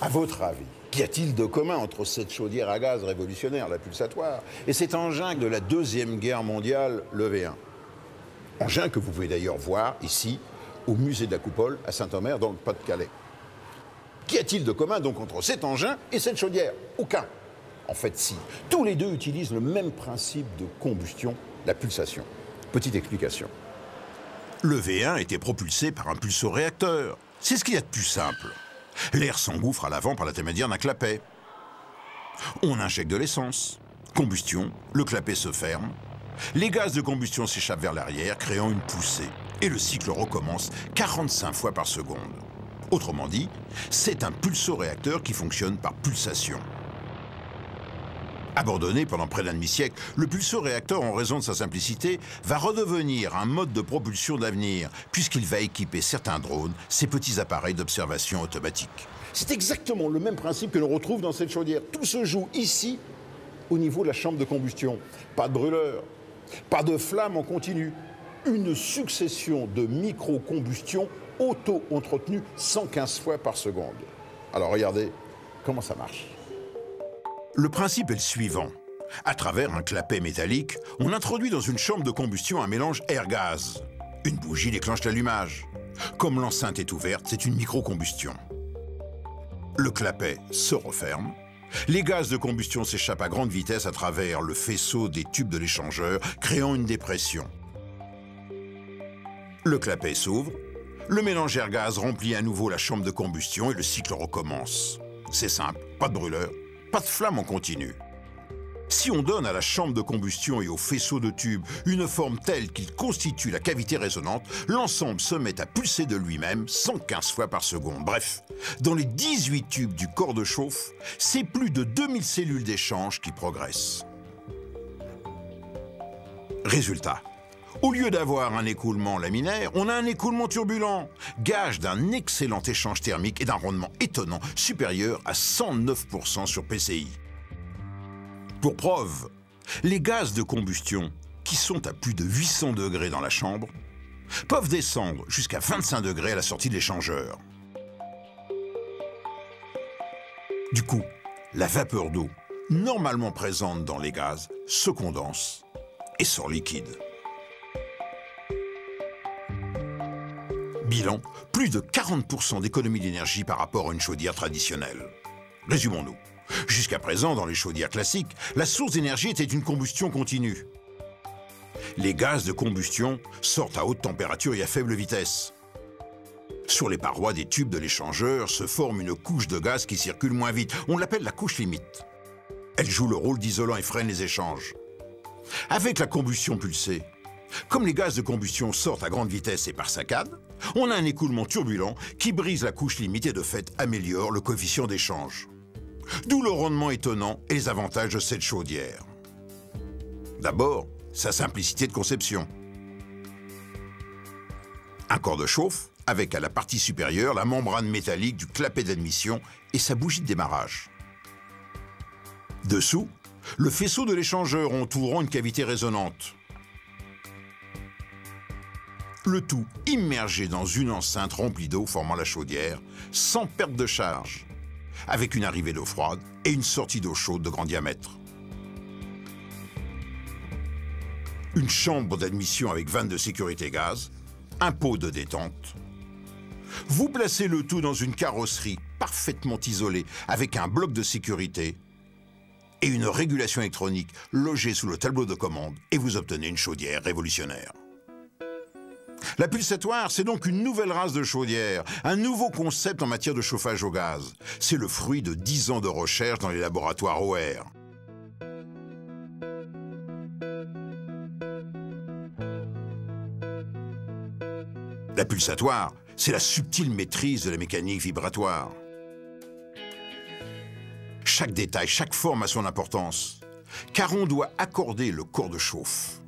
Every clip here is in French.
À votre avis, qu'y a-t-il de commun entre cette chaudière à gaz révolutionnaire, la pulsatoire, et cet engin de la Deuxième Guerre mondiale, le V1? Engin que vous pouvez d'ailleurs voir ici, au musée de la Coupole, à Saint-Omer, dans le Pas-de-Calais. Qu'y a-t-il de commun donc entre cet engin et cette chaudière? Aucun. En fait, si. Tous les deux utilisent le même principe de combustion, la pulsation. Petite explication. Le V1 était propulsé par un pulsoréacteur. C'est ce qu'il y a de plus simple. L'air s'engouffre à l'avant par l'intermédiaire d'un clapet. On injecte de l'essence. Combustion, le clapet se ferme. Les gaz de combustion s'échappent vers l'arrière, créant une poussée. Et le cycle recommence 45 fois par seconde. Autrement dit, c'est un pulsoréacteur qui fonctionne par pulsation. Abandonné pendant près d'un demi-siècle, le pulsoréacteur, en raison de sa simplicité, va redevenir un mode de propulsion d'avenir, puisqu'il va équiper certains drones, ces petits appareils d'observation automatique. C'est exactement le même principe que l'on retrouve dans cette chaudière. Tout se joue ici, au niveau de la chambre de combustion. Pas de brûleur, pas de flamme en continu. Une succession de micro-combustions auto-entretenues 115 fois par seconde. Alors regardez comment ça marche. Le principe est le suivant. À travers un clapet métallique, on introduit dans une chambre de combustion un mélange air-gaz. Une bougie déclenche l'allumage. Comme l'enceinte est ouverte, c'est une micro-combustion. Le clapet se referme. Les gaz de combustion s'échappent à grande vitesse à travers le faisceau des tubes de l'échangeur, créant une dépression. Le clapet s'ouvre. Le mélange air-gaz remplit à nouveau la chambre de combustion et le cycle recommence. C'est simple, pas de brûleur. Pas de flamme en continu. Si on donne à la chambre de combustion et au faisceau de tubes une forme telle qu'il constitue la cavité résonante, l'ensemble se met à pulser de lui-même 115 fois par seconde. Bref, dans les 18 tubes du corps de chauffe, c'est plus de 2000 cellules d'échange qui progressent. Résultat. Au lieu d'avoir un écoulement laminaire, on a un écoulement turbulent, gage d'un excellent échange thermique et d'un rendement étonnant, supérieur à 109% sur PCI. Pour preuve, les gaz de combustion, qui sont à plus de 800 degrés dans la chambre, peuvent descendre jusqu'à 25 degrés à la sortie de l'échangeur. Du coup, la vapeur d'eau, normalement présente dans les gaz, se condense et sort liquide. Bilan, plus de 40% d'économie d'énergie par rapport à une chaudière traditionnelle. Résumons-nous. Jusqu'à présent, dans les chaudières classiques, la source d'énergie était une combustion continue. Les gaz de combustion sortent à haute température et à faible vitesse. Sur les parois des tubes de l'échangeur se forme une couche de gaz qui circule moins vite. On l'appelle la couche limite. Elle joue le rôle d'isolant et freine les échanges. Avec la combustion pulsée, comme les gaz de combustion sortent à grande vitesse et par saccades, on a un écoulement turbulent qui brise la couche limite et de fait améliore le coefficient d'échange. D'où le rendement étonnant et les avantages de cette chaudière. D'abord, sa simplicité de conception. Un corps de chauffe avec à la partie supérieure la membrane métallique du clapet d'admission et sa bougie de démarrage. Dessous, le faisceau de l'échangeur entourant une cavité résonante. Le tout immergé dans une enceinte remplie d'eau formant la chaudière, sans perte de charge, avec une arrivée d'eau froide et une sortie d'eau chaude de grand diamètre. Une chambre d'admission avec vanne de sécurité gaz, un pot de détente. Vous placez le tout dans une carrosserie parfaitement isolée avec un bloc de sécurité et une régulation électronique logée sous le tableau de commande et vous obtenez une chaudière révolutionnaire. La pulsatoire, c'est donc une nouvelle race de chaudière, un nouveau concept en matière de chauffage au gaz. C'est le fruit de 10 ans de recherche dans les laboratoires OR. La pulsatoire, c'est la subtile maîtrise de la mécanique vibratoire. Chaque détail, chaque forme a son importance, car on doit accorder le corps de chauffe.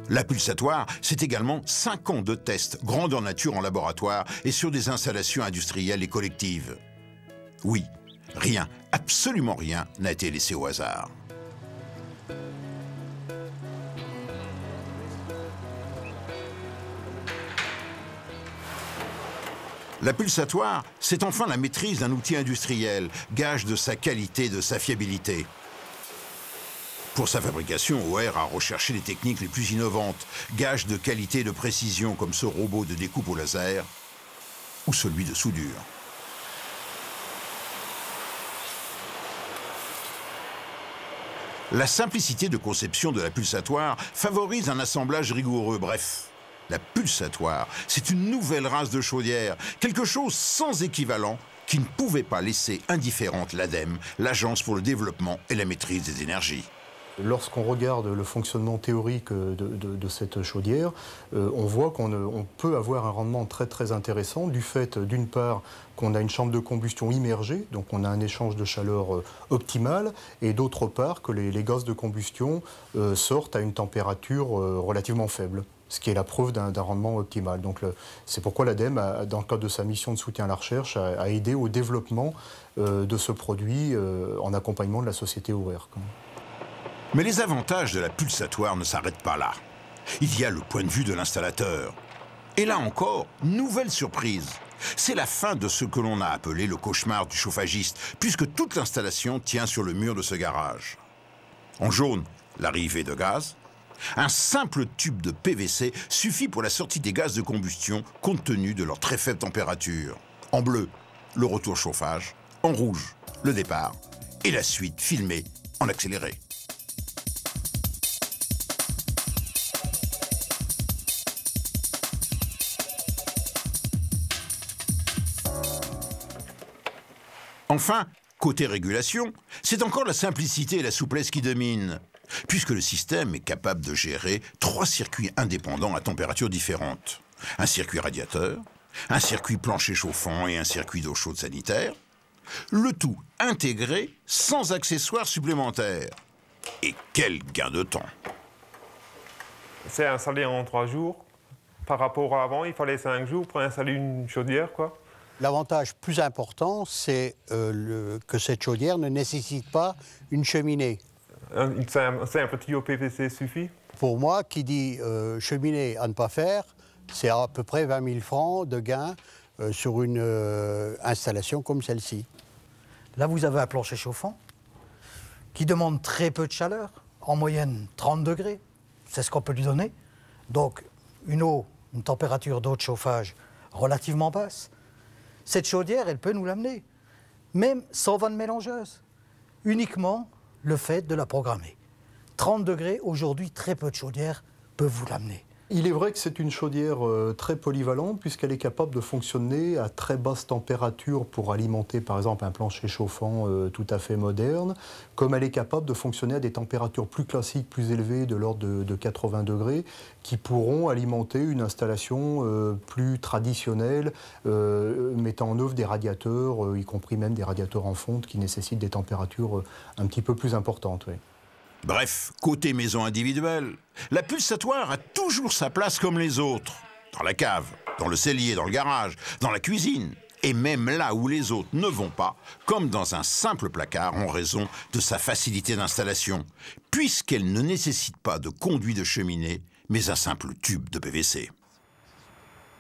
La pulsatoire, c'est également 5 ans de tests grandeur nature en laboratoire et sur des installations industrielles et collectives. Oui, rien, absolument rien n'a été laissé au hasard. La pulsatoire, c'est enfin la maîtrise d'un outil industriel, gage de sa qualité et de sa fiabilité. Pour sa fabrication, OR a recherché les techniques les plus innovantes, gage de qualité et de précision comme ce robot de découpe au laser ou celui de soudure. La simplicité de conception de la pulsatoire favorise un assemblage rigoureux, bref. La pulsatoire, c'est une nouvelle race de chaudière, quelque chose sans équivalent qui ne pouvait pas laisser indifférente l'ADEME, l'Agence pour le développement et la maîtrise des énergies. Lorsqu'on regarde le fonctionnement théorique de cette chaudière, on voit qu'on peut avoir un rendement très intéressant du fait, d'une part, qu'on a une chambre de combustion immergée, donc on a un échange de chaleur optimal, et d'autre part, que les gaz de combustion sortent à une température relativement faible, ce qui est la preuve d'un rendement optimal. Donc c'est pourquoi l'ADEME, dans le cadre de sa mission de soutien à la recherche, a aidé au développement de ce produit en accompagnement de la société OR. Mais les avantages de la pulsatoire ne s'arrêtent pas là. Il y a le point de vue de l'installateur. Et là encore, nouvelle surprise. C'est la fin de ce que l'on a appelé le cauchemar du chauffagiste, puisque toute l'installation tient sur le mur de ce garage. En jaune, l'arrivée de gaz. Un simple tube de PVC suffit pour la sortie des gaz de combustion, compte tenu de leur très faible température. En bleu, le retour chauffage. En rouge, le départ. Et la suite filmée en accéléré. Enfin, côté régulation, c'est encore la simplicité et la souplesse qui dominent, puisque le système est capable de gérer 3 circuits indépendants à températures différentes. Un circuit radiateur, un circuit plancher chauffant et un circuit d'eau chaude sanitaire, le tout intégré sans accessoires supplémentaires. Et quel gain de temps! C'est installé en 3 jours. Par rapport à avant, il fallait 5 jours pour installer une chaudière, quoi. L'avantage plus important, c'est que cette chaudière ne nécessite pas une cheminée. C'est un petit PVC suffit. Pour moi, qui dit cheminée à ne pas faire, c'est à peu près 20 000 francs de gain sur une installation comme celle-ci. Là, vous avez un plancher chauffant qui demande très peu de chaleur, en moyenne 30 degrés, c'est ce qu'on peut lui donner. Donc, une température d'eau de chauffage relativement basse. Cette chaudière, elle peut nous l'amener, même sans vanne mélangeuse. Uniquement le fait de la programmer. 30 degrés, aujourd'hui, très peu de chaudières peuvent vous l'amener. Il est vrai que c'est une chaudière très polyvalente puisqu'elle est capable de fonctionner à très basse température pour alimenter par exemple un plancher chauffant tout à fait moderne, comme elle est capable de fonctionner à des températures plus classiques, plus élevées, de l'ordre de 80 degrés, qui pourront alimenter une installation plus traditionnelle, mettant en œuvre des radiateurs, y compris même des radiateurs en fonte qui nécessitent des températures un petit peu plus importantes. Oui. Bref, côté maison individuelle, la pulsatoire a toujours sa place comme les autres. Dans la cave, dans le cellier, dans le garage, dans la cuisine. Et même là où les autres ne vont pas, comme dans un simple placard en raison de sa facilité d'installation, puisqu'elle ne nécessite pas de conduit de cheminée, mais un simple tube de PVC.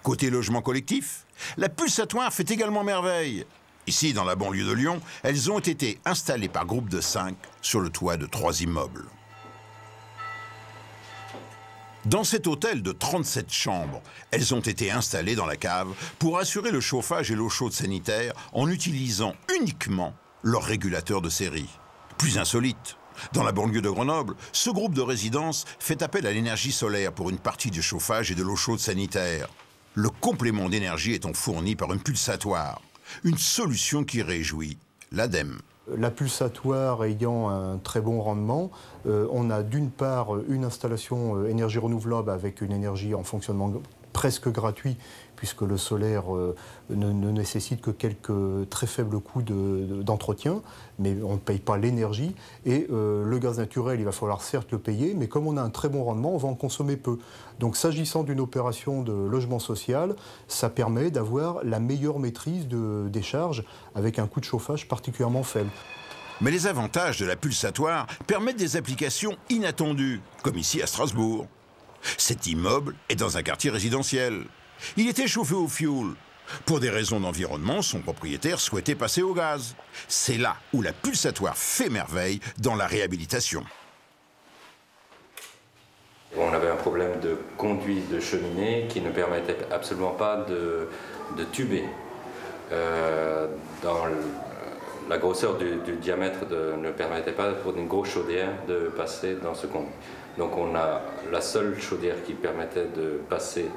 Côté logement collectif, la pulsatoire fait également merveille. Ici, dans la banlieue de Lyon, elles ont été installées par groupe de 5 sur le toit de 3 immeubles. Dans cet hôtel de 37 chambres, elles ont été installées dans la cave pour assurer le chauffage et l'eau chaude sanitaire en utilisant uniquement leur régulateur de série. Plus insolite, dans la banlieue de Grenoble, ce groupe de résidences fait appel à l'énergie solaire pour une partie du chauffage et de l'eau chaude sanitaire. Le complément d'énergie étant fourni par une pulsatoire. Une solution qui réjouit l'ADEME. La pulsatoire ayant un très bon rendement, on a d'une part une installation énergie renouvelable avec une énergie en fonctionnement presque gratuit, puisque le solaire ne nécessite que quelques très faibles coûts d'entretien, mais on ne paye pas l'énergie. Et le gaz naturel, il va falloir certes le payer, mais comme on a un très bon rendement, on va en consommer peu. Donc s'agissant d'une opération de logement social, ça permet d'avoir la meilleure maîtrise des charges avec un coût de chauffage particulièrement faible. Mais les avantages de la pulsatoire permettent des applications inattendues, comme ici à Strasbourg. Cet immeuble est dans un quartier résidentiel. Il était chauffé au fioul. Pour des raisons d'environnement, son propriétaire souhaitait passer au gaz. C'est là où la pulsatoire fait merveille dans la réhabilitation. On avait un problème de conduit de cheminée qui ne permettait absolument pas de tuber. La grosseur du diamètre ne permettait pas pour une grosse chaudière de passer dans ce conduit. Donc la seule chaudière qui permettait de passer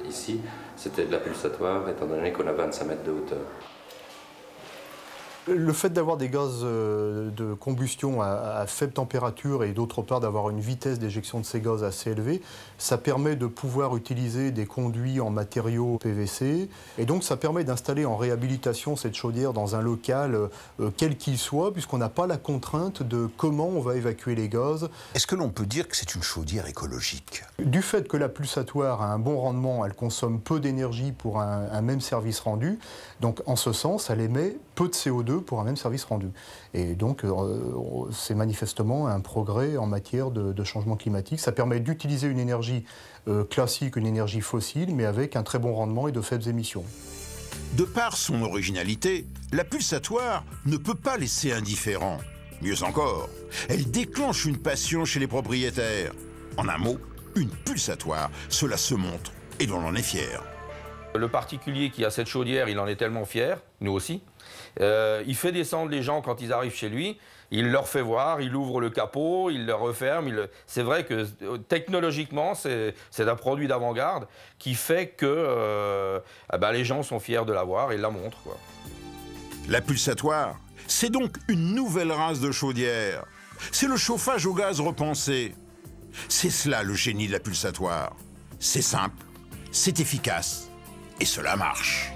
ici, c'était de la pulsatoire, étant donné qu'on a 25 mètres de hauteur. Le fait d'avoir des gaz de combustion à faible température et d'autre part d'avoir une vitesse d'éjection de ces gaz assez élevée, ça permet de pouvoir utiliser des conduits en matériaux PVC et donc ça permet d'installer en réhabilitation cette chaudière dans un local quel qu'il soit puisqu'on n'a pas la contrainte de comment on va évacuer les gaz. Est-ce que l'on peut dire que c'est une chaudière écologique? Du fait que la pulsatoire a un bon rendement, elle consomme peu d'énergie pour un même service rendu, donc en ce sens elle émet peu de CO2 pour un même service rendu. Et donc, c'est manifestement un progrès en matière de changement climatique. Ça permet d'utiliser une énergie classique, une énergie fossile, mais avec un très bon rendement et de faibles émissions. De par son originalité, la pulsatoire ne peut pas laisser indifférent. Mieux encore, elle déclenche une passion chez les propriétaires. En un mot, une pulsatoire, cela se montre et l'on en est fier. Le particulier qui a cette chaudière, il en est tellement fier, nous aussi. Il fait descendre les gens quand ils arrivent chez lui, il leur fait voir, il ouvre le capot, il le referme. C'est vrai que technologiquement, c'est un produit d'avant-garde qui fait que les gens sont fiers de l'avoir et la montrent, quoi. La pulsatoire, c'est donc une nouvelle race de chaudière. C'est le chauffage au gaz repensé. C'est cela le génie de la pulsatoire. C'est simple, c'est efficace et cela marche.